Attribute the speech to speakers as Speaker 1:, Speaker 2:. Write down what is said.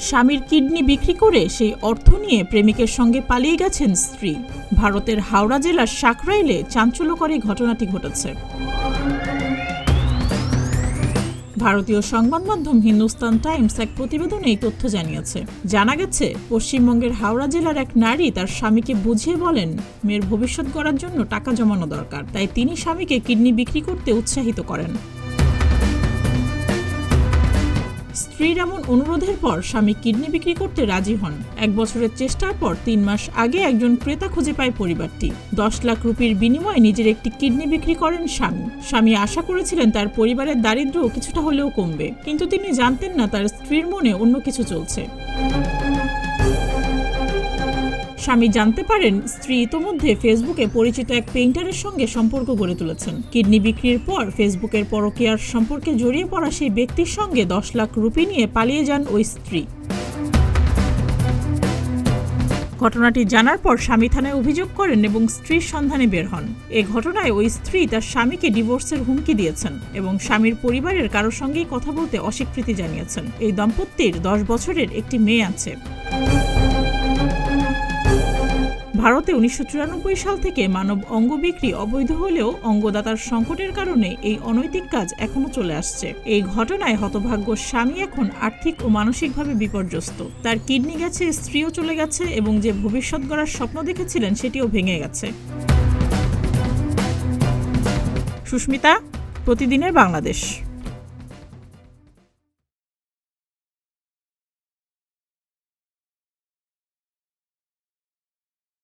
Speaker 1: স্বামীর কিডনি বিক্রি করে সেই অর্থ নিয়ে প্রেমিকের সঙ্গে পালিয়ে গেছেন স্ত্রী। ভারতের হাওড়া জেলার সাকরাইলে চাঞ্চল্যকর এই ঘটনাটি ঘটেছে। ভারতীয় সংবাদ মাধ্যম হিন্দুস্তান টাইমস এক প্রতিবেদনে এই তথ্য জানিয়েছে। জানা গেছে, পশ্চিমবঙ্গের হাওড়া জেলার এক নারী তার স্বামীকে বুঝিয়ে বলেন মেয়ের ভবিষ্যৎ গড়ার জন্য টাকা জমানো দরকার, তাই তিনি স্বামীকে কিডনি বিক্রি করতে উৎসাহিত করেন। স্ত্রীর এমন অনুরোধের পর স্বামী কিডনি বিক্রি করতে রাজি হন। 1 বছরের চেষ্টার পর 3 মাস আগে একজন ক্রেতা খুঁজে পায় পরিবারটি। 10 লাখ রুপির বিনিময়ে নিজের একটি কিডনি বিক্রি করেন স্বামী আশা করেছিলেন তার পরিবারের দারিদ্র্য কিছুটা হলেও কমবে, কিন্তু তিনি জানতেন না তার স্ত্রীর মনে অন্য কিছু চলছে। স্বামী জানতে পারেন স্ত্রী ইতোমধ্যে ফেসবুকে পরিচিত এক পেইন্টারের সঙ্গে সম্পর্ক গড়ে তুলেছেন। কিডনি বিক্রির পর ফেসবুকের পরকীয়ার সম্পর্কে জড়িয়ে পড়া সেই ব্যক্তির সঙ্গে 10 লাখ রুপি নিয়ে পালিয়ে যান ওই স্ত্রী। ঘটনাটি জানার পর স্বামী থানায় অভিযোগ করেন এবং স্ত্রীর সন্ধানে বের হন। এ ঘটনায় ওই স্ত্রী তার স্বামীকে ডিভোর্সের হুমকি দিয়েছেন এবং স্বামীর পরিবারের কারোর সঙ্গেই কথা বলতে অস্বীকৃতি জানিয়েছেন। এই দম্পতির 10 বছরের একটি মেয়ে আছে। ভারতে 1994 সাল থেকে মানব অঙ্গ বিক্রি অবৈধ হলেও অঙ্গদাতার সংকটের কারণে এই অনৈতিক কাজ এখনো চলে আসছে। এই ঘটনায় হতভাগ্য স্বামী এখন আর্থিক ও মানসিকভাবে বিপর্যস্ত। তার কিডনি গেছে, স্ত্রীও চলে গেছে এবং যে ভবিষ্যৎ গড়ার স্বপ্ন দেখেছিলেন সেটিও ভেঙে গেছে। সুস্মিতা, প্রতিদিনের বাংলাদেশ।